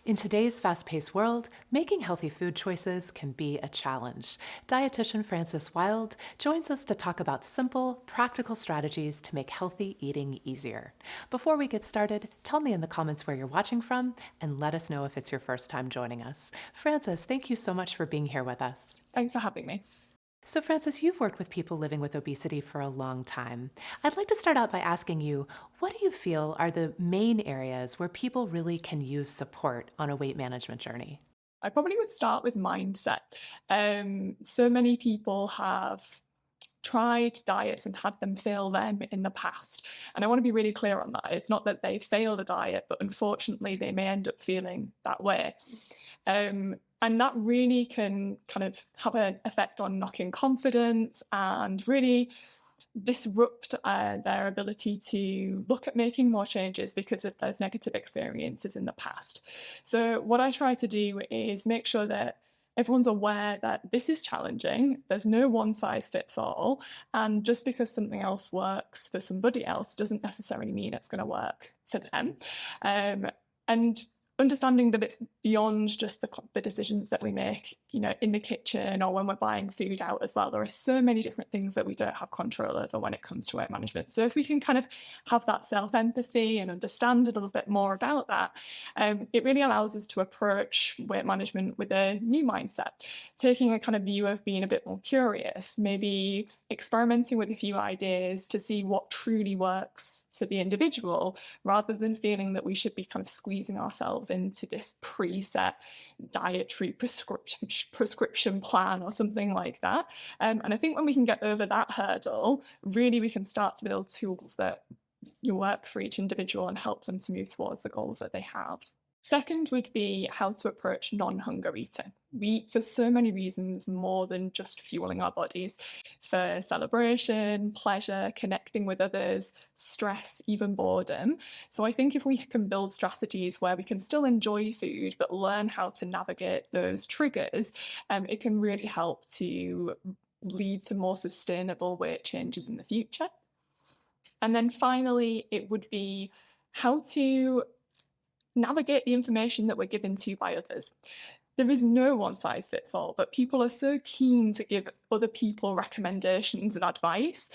In today's fast paced world, making healthy food choices can be a challenge. Dietitian Frances Wild joins us to talk about simple, practical strategies to make healthy eating easier. Before we get started, tell me in the comments where you're watching from and let us know if it's your first time joining us. Frances, thank you so much for being here with us. Thanks for having me. So, Frances, you've worked with people living with obesity for a long time. I'd like to start out by asking you, what do you feel are the main areas where people really can use support on a weight management journey? I probably would start with mindset. So many people have tried diets and had them fail them in the past. And I want to be really clear on that. It's not that they failed a diet, but unfortunately, they may end up feeling that way. And that really can kind of have an effect on knocking confidence and really disrupt their ability to look at making more changes because of those negative experiences in the past. So, what I try to do is make sure that everyone's aware that this is challenging. There's no one size fits all. And just because something else works for somebody else doesn't necessarily mean it's going to work for them. And understanding that it's beyond just the decisions that we make, in the kitchen or when we're buying food out as well. There are so many different things that we don't have control over when it comes to weight management. So if we can kind of have that self-empathy and understand a little bit more about that, it really allows us to approach weight management with a new mindset, taking a kind of view of being a bit more curious, maybe experimenting with a few ideas to see what truly works for the individual, rather than feeling that we should be kind of squeezing ourselves into this preset dietary prescription plan or something like that. And I think when we can get over that hurdle, really we can start to build tools that work for each individual and help them to move towards the goals that they have. Second would be how to approach non-hunger eating. We eat for so many reasons more than just fueling our bodies, for celebration, pleasure, connecting with others, stress, even boredom. So I think if we can build strategies where we can still enjoy food but learn how to navigate those triggers, it can really help to lead to more sustainable weight changes in the future. And then finally, it would be how to navigate the information that we're given to by others. There is no one size fits all, but people are so keen to give other people recommendations and advice.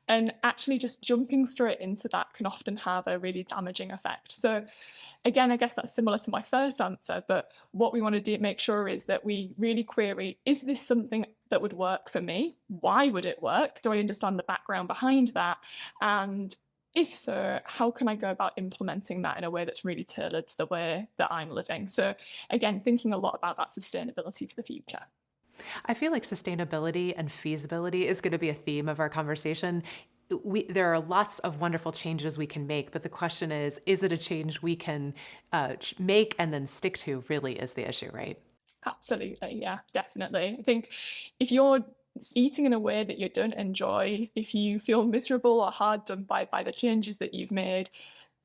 And actually, just jumping straight into that can often have a really damaging effect. So, again, I guess that's similar to my first answer, but what we want to do, make sure is that we really query, is this something that would work for me? Why would it work? Do I understand the background behind that? And if so, how can I go about implementing that in a way that's really tailored to the way that I'm living? So, again, thinking a lot about that sustainability for the future. I feel like sustainability and feasibility is going to be a theme of our conversation. There are lots of wonderful changes we can make, but the question is it a change we can make and then stick to, really is the issue, right? Absolutely. Yeah, definitely. I think if you're eating in a way that you don't enjoy, if you feel miserable or hard done by the changes that you've made,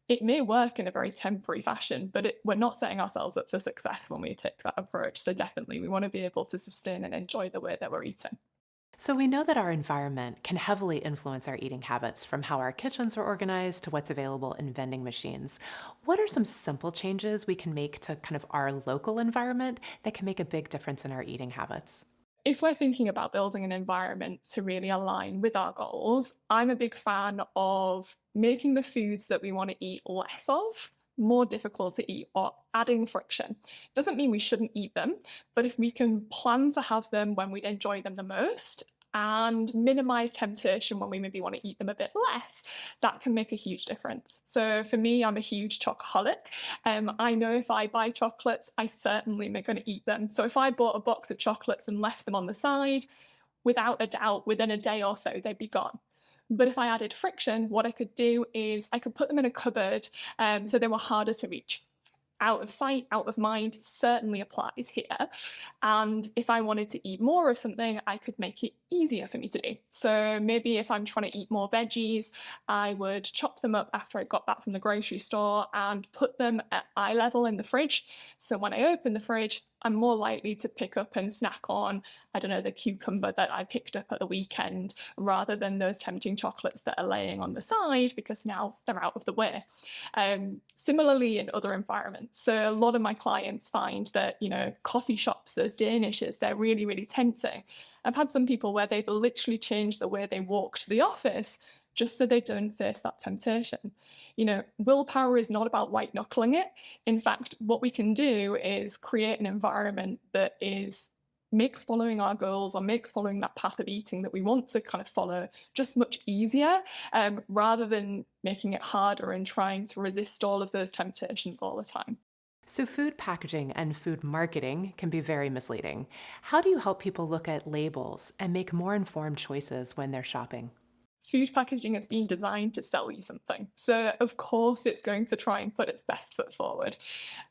it may work in a very temporary fashion, but we're not setting ourselves up for success when we take that approach. So definitely we want to be able to sustain and enjoy the way that we're eating. So we know that our environment can heavily influence our eating habits, from how our kitchens are organized to what's available in vending machines. What are some simple changes we can make to kind of our local environment that can make a big difference in our eating habits? If we're thinking about building an environment to really align with our goals, I'm a big fan of making the foods that we want to eat less of more difficult to eat, or adding friction. Doesn't mean we shouldn't eat them, but if we can plan to have them when we enjoy them the most and minimize temptation when we maybe want to eat them a bit less, that can make a huge difference. So for me, I'm a huge chocoholic. I know if I buy chocolates, I certainly am going to eat them. So if I bought a box of chocolates and left them on the side, without a doubt, within a day or so, they'd be gone. But if I added friction, what I could do is I could put them in a cupboard, so they were harder to reach. Out of sight, out of mind certainly applies here. And if I wanted to eat more of something, I could make it easier for me to do. So maybe if I'm trying to eat more veggies, I would chop them up after I got back from the grocery store and put them at eye level in the fridge. So when I open the fridge, I'm more likely to pick up and snack on, I don't know, the cucumber that I picked up at the weekend rather than those tempting chocolates that are laying on the side because now they're out of the way. Similarly, in other environments. So a lot of my clients find that, coffee shops, those Danishes, they're really, really tempting. I've had some people where they've literally changed the way they walk to the office just so they don't face that temptation. Willpower is not about white knuckling it. In fact, what we can do is create an environment that makes following our goals or makes following that path of eating that we want to kind of follow just much easier, rather than making it harder and trying to resist all of those temptations all the time. So, food packaging and food marketing can be very misleading. How do you help people look at labels and make more informed choices when they're shopping? Food packaging has been designed to sell you something. So, of course, it's going to try and put its best foot forward.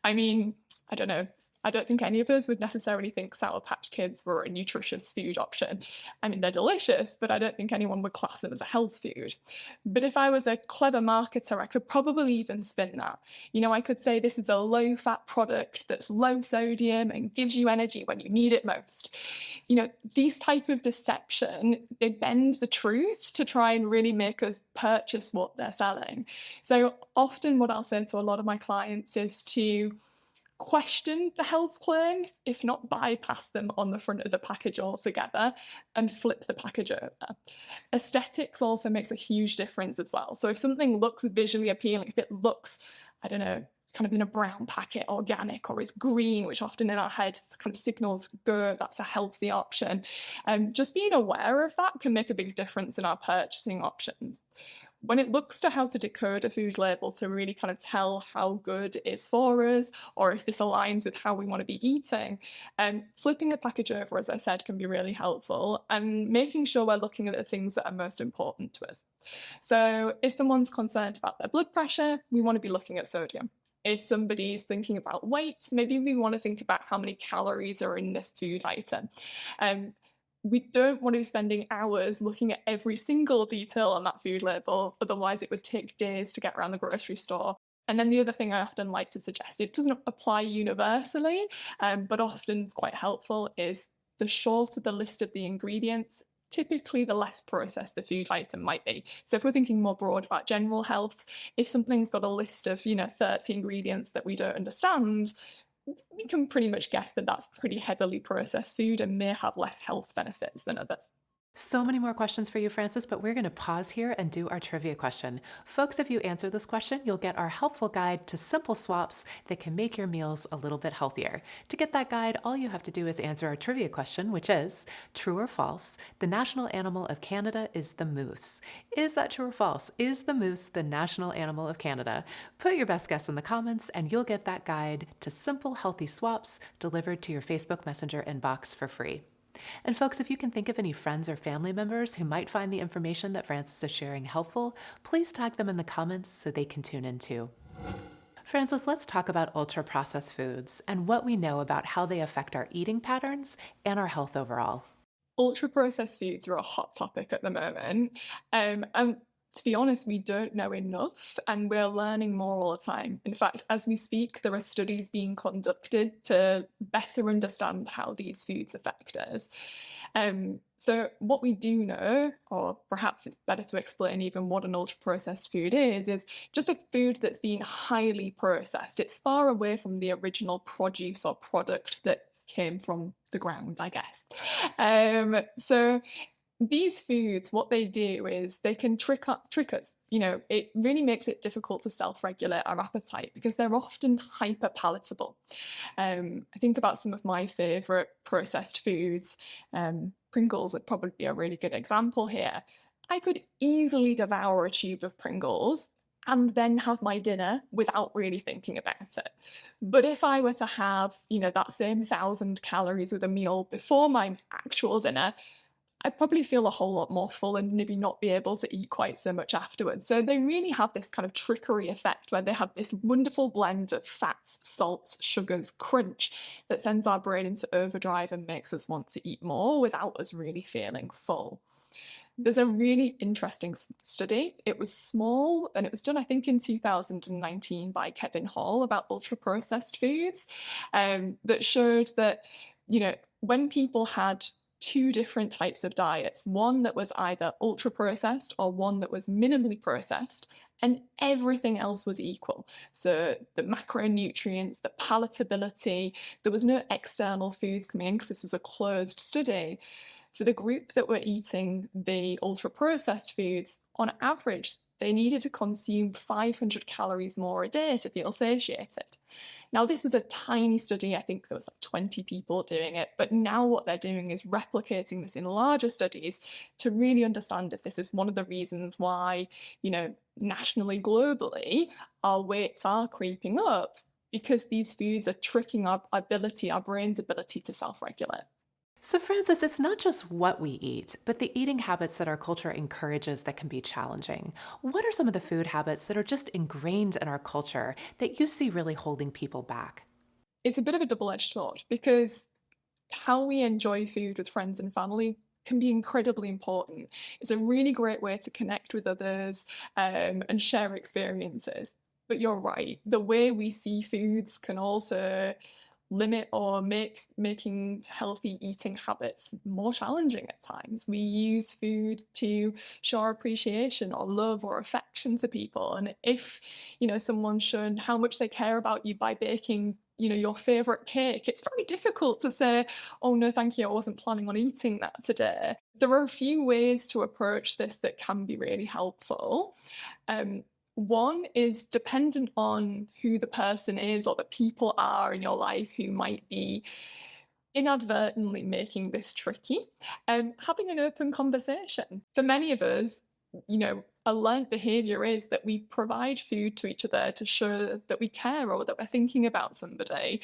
I mean, I don't know. I don't think any of us would necessarily think Sour Patch Kids were a nutritious food option. I mean, they're delicious, but I don't think anyone would class them as a health food. But if I was a clever marketer, I could probably even spin that. I could say this is a low-fat product that's low sodium and gives you energy when you need it most. These type of deception, they bend the truth to try and really make us purchase what they're selling. So often what I'll say to a lot of my clients is to question the health claims, if not bypass them on the front of the package altogether and flip the package over. Aesthetics also makes a huge difference as well. So if something looks visually appealing, if it looks, I don't know, kind of in a brown packet, organic, or is green, which often in our heads kind of signals good, that's a healthy option. Just being aware of that can make a big difference in our purchasing options. When it looks to how to decode a food label to really kind of tell how good it is for us, or if this aligns with how we want to be eating, flipping the package over, as I said, can be really helpful, and making sure we're looking at the things that are most important to us. So if someone's concerned about their blood pressure, we want to be looking at sodium. If somebody's thinking about weight, maybe we want to think about how many calories are in this food item. We don't want to be spending hours looking at every single detail on that food label, otherwise it would take days to get around the grocery store. And then the other thing I often like to suggest, it doesn't apply universally, but often it's quite helpful, is the shorter the list of the ingredients, typically the less processed the food item might be. So if we're thinking more broad about general health, if something's got a list of 30 ingredients that we don't understand, we can pretty much guess that that's pretty heavily processed food and may have less health benefits than others. So many more questions for you, Frances, but we're going to pause here and do our trivia question. Folks, if you answer this question, you'll get our helpful guide to simple swaps that can make your meals a little bit healthier. To get that guide, all you have to do is answer our trivia question, which is, true or false, the national animal of Canada is the moose. Is that true or false? Is the moose the national animal of Canada? Put your best guess in the comments and you'll get that guide to simple, healthy swaps delivered to your Facebook Messenger inbox for free. And folks, if you can think of any friends or family members who might find the information that Frances is sharing helpful, please tag them in the comments so they can tune in too. Frances, let's talk about ultra-processed foods and what we know about how they affect our eating patterns and our health overall. Ultra-processed foods are a hot topic at the moment. And to be honest, we don't know enough and we're learning more all the time. In fact, as we speak, there are studies being conducted to better understand how these foods affect us. So what we do know, or perhaps it's better to explain even what an ultra-processed food is just a food that's been highly processed. It's far away from the original produce or product that came from the ground, I guess. So these foods, what they do is they can trick us. It really makes it difficult to self-regulate our appetite because they're often hyper palatable. I think about some of my favourite processed foods. Pringles would probably be a really good example here. I could easily devour a tube of Pringles and then have my dinner without really thinking about it. But if I were to have, that same 1,000 calories with a meal before my actual dinner, I'd probably feel a whole lot more full and maybe not be able to eat quite so much afterwards. So they really have this kind of trickery effect where they have this wonderful blend of fats, salts, sugars, crunch that sends our brain into overdrive and makes us want to eat more without us really feeling full. There's a really interesting study. It was small and it was done, I think, in 2019 by Kevin Hall about ultra processed foods that showed that, when people had two different types of diets, one that was either ultra processed or one that was minimally processed, and everything else was equal. So the macronutrients, the palatability, there was no external foods coming in because this was a closed study. For the group that were eating the ultra processed foods, on average, they needed to consume 500 calories more a day to feel satiated. Now, this was a tiny study. I think there was like 20 people doing it. But now what they're doing is replicating this in larger studies to really understand if this is one of the reasons why, nationally, globally, our weights are creeping up, because these foods are tricking our brain's ability to self-regulate. So, Frances, it's not just what we eat, but the eating habits that our culture encourages that can be challenging. What are some of the food habits that are just ingrained in our culture that you see really holding people back? It's a bit of a double-edged sword because how we enjoy food with friends and family can be incredibly important. It's a really great way to connect with others and share experiences. But you're right, the way we see foods can also limit or making healthy eating habits more challenging at times. We use food to show our appreciation or love or affection to people. And if, someone's shown how much they care about you by baking, your favorite cake, it's very difficult to say, oh no, thank you, I wasn't planning on eating that today. There are a few ways to approach this that can be really helpful. One is dependent on who the person is or the people are in your life who might be inadvertently making this tricky. Having an open conversation. For many of us, a learned behavior is that we provide food to each other to show that we care or that we're thinking about somebody.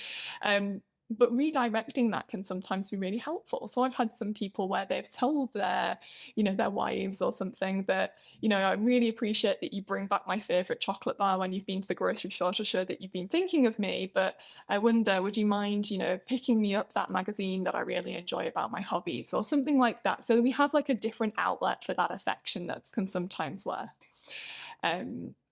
But redirecting that can sometimes be really helpful. So I've had some people where they've told their wives or something that, I really appreciate that you bring back my favorite chocolate bar when you've been to the grocery store to show that you've been thinking of me. But I wonder, would you mind, picking me up that magazine that I really enjoy about my hobbies or something like that? So we have like a different outlet for that affection that can sometimes work.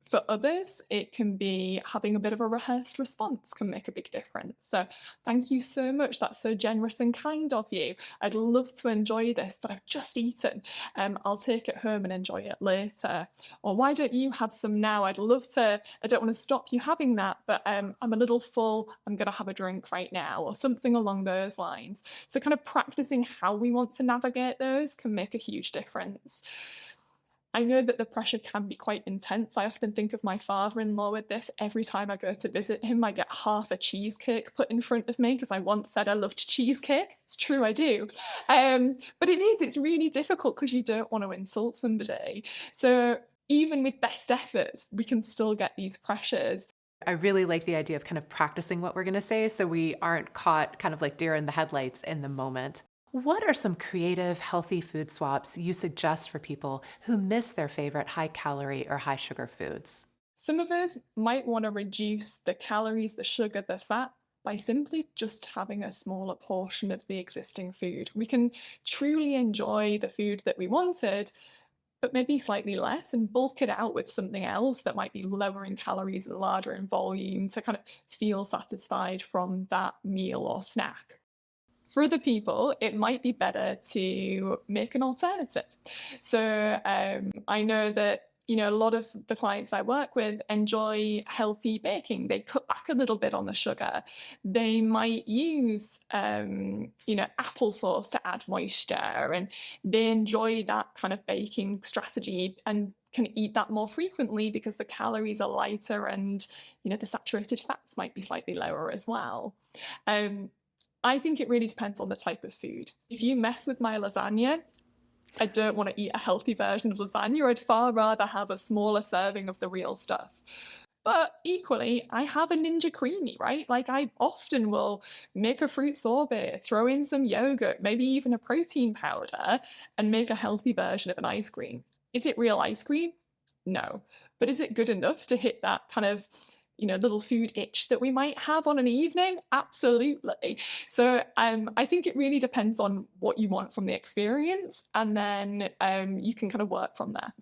For others, it can be having a bit of a rehearsed response can make a big difference. So thank you so much. That's so generous and kind of you. I'd love to enjoy this, but I've just eaten. I'll take it home and enjoy it later. Or why don't you have some now? I don't want to stop you having that, but I'm a little full. I'm going to have a drink right now, or something along those lines. So kind of practicing how we want to navigate those can make a huge difference. I know that the pressure can be quite intense. I often think of my father-in-law with this. Every time I go to visit him, I get half a cheesecake put in front of me because I once said I loved cheesecake. It's true, I do. But it's really difficult because you don't want to insult somebody. So even with best efforts, we can still get these pressures. I really like the idea of kind of practicing what we're going to say so we aren't caught kind of like deer in the headlights in the moment. What are some creative, healthy food swaps you suggest for people who miss their favorite high-calorie or high-sugar foods? Some of us might want to reduce the calories, the sugar, the fat by simply just having a smaller portion of the existing food. We can truly enjoy the food that we wanted, but maybe slightly less, and bulk it out with something else that might be lower in calories and larger in volume to kind of feel satisfied from that meal or snack. For other people, it might be better to make an alternative. So I know that a lot of the clients I work with enjoy healthy baking. They cut back a little bit on the sugar. They might use applesauce to add moisture, and they enjoy that kind of baking strategy and can eat that more frequently because the calories are lighter and the saturated fats might be slightly lower as well. I think it really depends on the type of food. If you mess with my lasagna, I don't want to eat a healthy version of lasagna. I'd far rather have a smaller serving of the real stuff. But equally, I have a Ninja Creamy, right? Like I often will make a fruit sorbet, throw in some yogurt, maybe even a protein powder, and make a healthy version of an ice cream. Is it real ice cream? No. But is it good enough to hit that kind of little food itch that we might have on an evening? Absolutely. So I think it really depends on what you want from the experience, and then you can kind of work from there.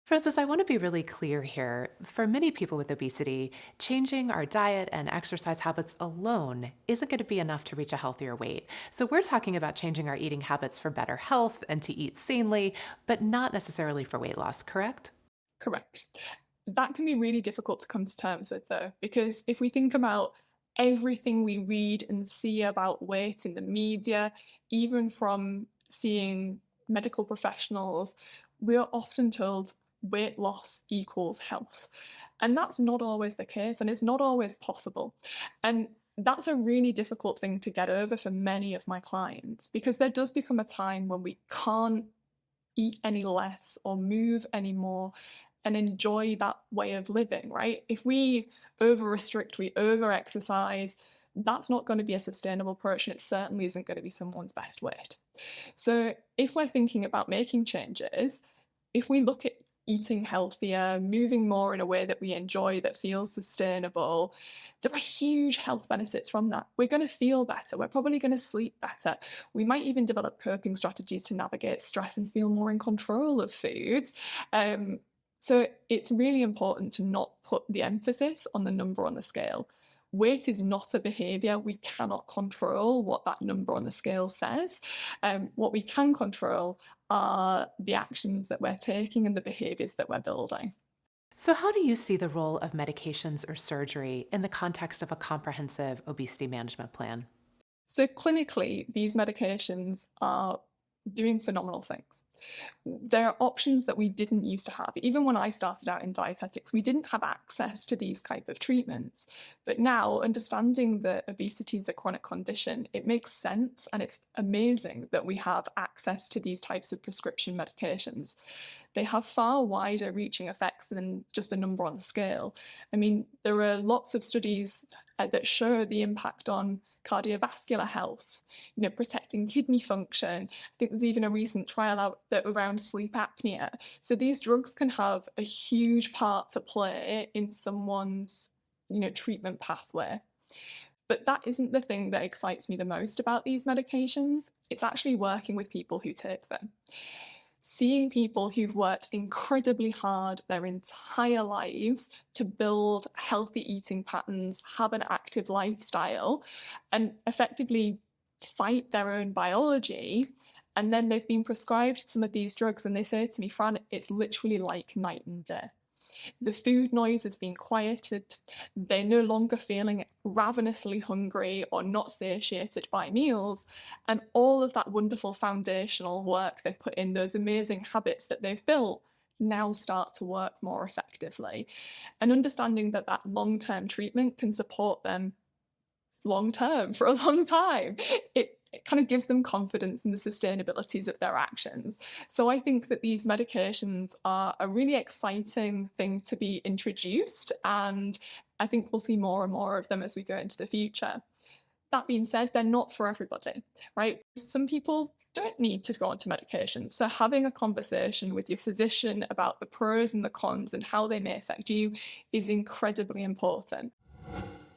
Frances, I want to be really clear here. For many people with obesity, changing our diet and exercise habits alone isn't going to be enough to reach a healthier weight. So we're talking about changing our eating habits for better health and to eat sanely, but not necessarily for weight loss, correct? Correct. That can be really difficult to come to terms with, though, because if we think about everything we read and see about weight in the media, even from seeing medical professionals, we're often told weight loss equals health. And that's not always the case, and it's not always possible. And that's a really difficult thing to get over for many of my clients, because there does become a time when we can't eat any less or move anymore and enjoy that way of living, right? If we over restrict, we over exercise, that's not going to be a sustainable approach, and it certainly isn't going to be someone's best weight. So if we're thinking about making changes, if we look at eating healthier, moving more in a way that we enjoy, that feels sustainable, there are huge health benefits from that. We're going to feel better. We're probably going to sleep better. We might even develop coping strategies to navigate stress and feel more in control of foods. So it's really important to not put the emphasis on the number on the scale. Weight is not a behaviour. We cannot control what that number on the scale says. What we can control are the actions that we're taking and the behaviours that we're building. So, how do you see the role of medications or surgery in the context of a comprehensive obesity management plan? So clinically, these medications are doing phenomenal things. There are options that we didn't used to have. Even when I started out in dietetics, we didn't have access to these type of treatments. But now, understanding that obesity is a chronic condition, it makes sense, and it's amazing that we have access to these types of prescription medications. They have far wider reaching effects than just the number on the scale. I mean, there are lots of studies that show the impact on cardiovascular health, protecting kidney function. I think there's even a recent trial out around sleep apnea. So these drugs can have a huge part to play in someone's, treatment pathway. But that isn't the thing that excites me the most about these medications. It's actually working with people who take them. Seeing people who've worked incredibly hard their entire lives to build healthy eating patterns, have an active lifestyle, and effectively fight their own biology. And then they've been prescribed some of these drugs, and they say to me, Fran, it's literally like night and day. The food noise has been quieted. They're no longer feeling ravenously hungry or not satiated by meals. And all of that wonderful foundational work they've put in, those amazing habits that they've built, now start to work more effectively. And understanding that that long-term treatment can support them long-term for a long time, it kind of gives them confidence in the sustainabilities of their actions. So I think that these medications are a really exciting thing to be introduced, and I think we'll see more and more of them as we go into the future. That being said, they're not for everybody, right? Some people don't need to go onto medication. So having a conversation with your physician about the pros and the cons and how they may affect you is incredibly important.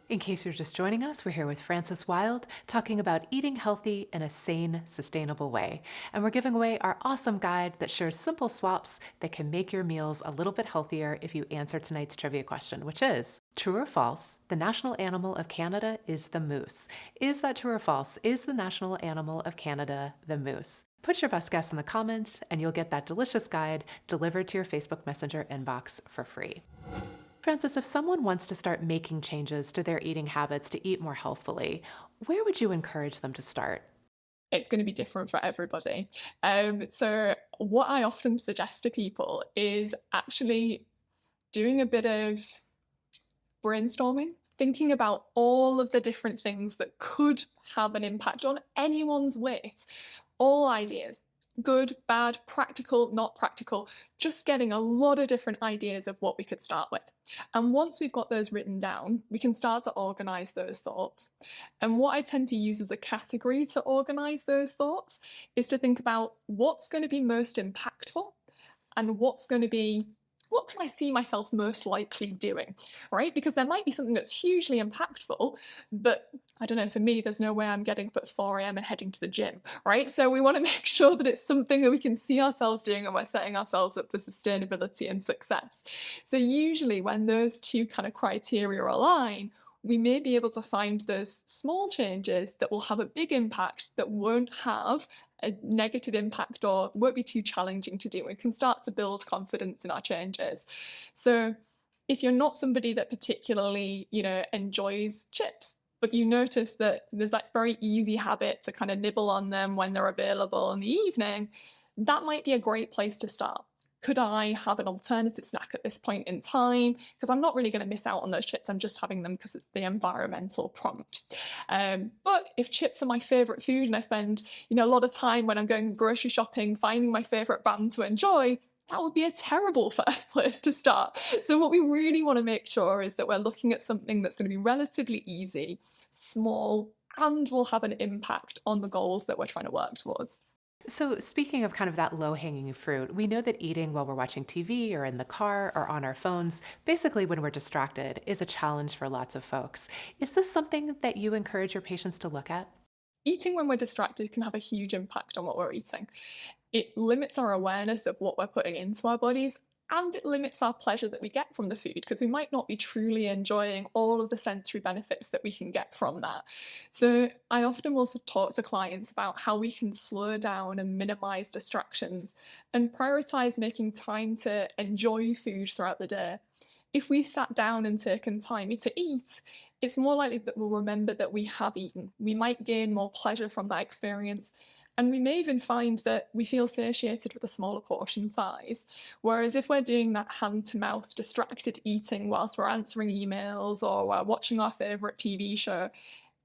In case you're just joining us, we're here with Frances Wild talking about eating healthy in a sane, sustainable way. And we're giving away our awesome guide that shares simple swaps that can make your meals a little bit healthier if you answer tonight's trivia question, which is, true or false, the national animal of Canada is the moose. Is that true or false? Is the national animal of Canada the moose? Put your best guess in the comments and you'll get that delicious guide delivered to your Facebook Messenger inbox for free. Frances, if someone wants to start making changes to their eating habits to eat more healthfully, where would you encourage them to start? It's going to be different for everybody. So what I often suggest to people is actually doing a bit of brainstorming, thinking about all of the different things that could have an impact on anyone's weight. All ideas, good, bad, practical, not practical, just getting a lot of different ideas of what we could start with. And once we've got those written down, we can start to organise those thoughts. And what I tend to use as a category to organise those thoughts is to think about what's going to be most impactful and what's going to be what can I see myself most likely doing, right? Because there might be something that's hugely impactful, but I don't know, for me, there's no way I'm getting up at 4 a.m. and heading to the gym, right? So we want to make sure that it's something that we can see ourselves doing and we're setting ourselves up for sustainability and success. So usually when those two kind of criteria align, we may be able to find those small changes that will have a big impact that won't have a negative impact or won't be too challenging to do. We can start to build confidence in our changes. So if you're not somebody that particularly, enjoys chips, but you notice that there's that very easy habit to kind of nibble on them when they're available in the evening, that might be a great place to start. Could I have an alternative snack at this point in time? Because I'm not really going to miss out on those chips. I'm just having them because it's the environmental prompt. But if chips are my favorite food and I spend, a lot of time when I'm going grocery shopping, finding my favorite brand to enjoy, that would be a terrible first place to start. So what we really want to make sure is that we're looking at something that's going to be relatively easy, small, and will have an impact on the goals that we're trying to work towards. So, speaking of kind of that low hanging fruit, we know that eating while we're watching TV or in the car or on our phones, basically when we're distracted, is a challenge for lots of folks. Is this something that you encourage your patients to look at? Eating when we're distracted can have a huge impact on what we're eating. It limits our awareness of what we're putting into our bodies, and it limits our pleasure that we get from the food because we might not be truly enjoying all of the sensory benefits that we can get from that. So I often will talk to clients about how we can slow down and minimize distractions and prioritize making time to enjoy food throughout the day. If we've sat down and taken time to eat, it's more likely that we'll remember that we have eaten. We might gain more pleasure from that experience. And we may even find that we feel satiated with a smaller portion size. Whereas if we're doing that hand to mouth distracted eating whilst we're answering emails or we're watching our favourite TV show,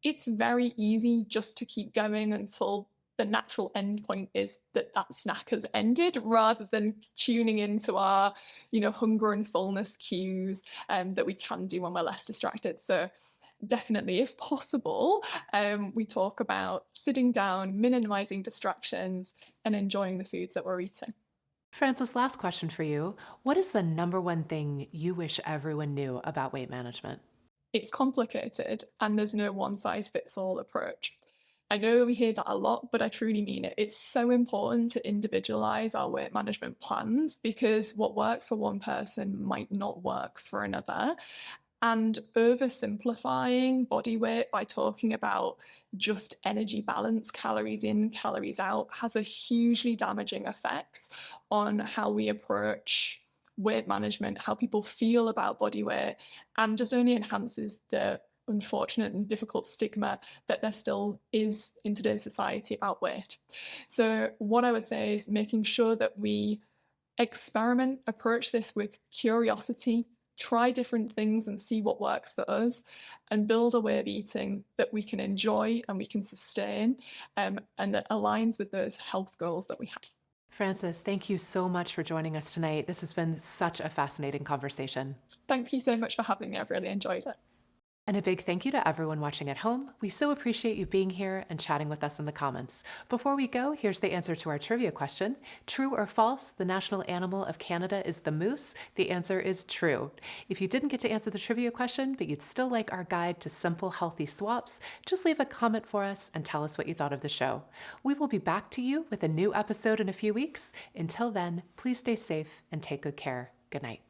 it's very easy just to keep going until the natural end point is that that snack has ended rather than tuning into our hunger and fullness cues that we can do when we're less distracted. So definitely, if possible, we talk about sitting down, minimizing distractions, and enjoying the foods that we're eating. Frances, last question for you. What is the number one thing you wish everyone knew about weight management? It's complicated and there's no one size fits all approach. I know we hear that a lot, but I truly mean it. It's so important to individualize our weight management plans because what works for one person might not work for another. And oversimplifying body weight by talking about just energy balance, calories in, calories out, has a hugely damaging effect on how we approach weight management, how people feel about body weight, and just only enhances the unfortunate and difficult stigma that there still is in today's society about weight. So, what I would say is making sure that we experiment, approach this with curiosity, try different things and see what works for us, and build a way of eating that we can enjoy and we can sustain, and that aligns with those health goals that we have. Frances, thank you so much for joining us tonight. This has been such a fascinating conversation. Thank you so much for having me. I've really enjoyed it. And a big thank you to everyone watching at home. We so appreciate you being here and chatting with us in the comments. Before we go, here's the answer to our trivia question. True or false, the national animal of Canada is the moose? The answer is true. If you didn't get to answer the trivia question, but you'd still like our guide to simple, healthy swaps, just leave a comment for us and tell us what you thought of the show. We will be back to you with a new episode in a few weeks. Until then, please stay safe and take good care. Good night.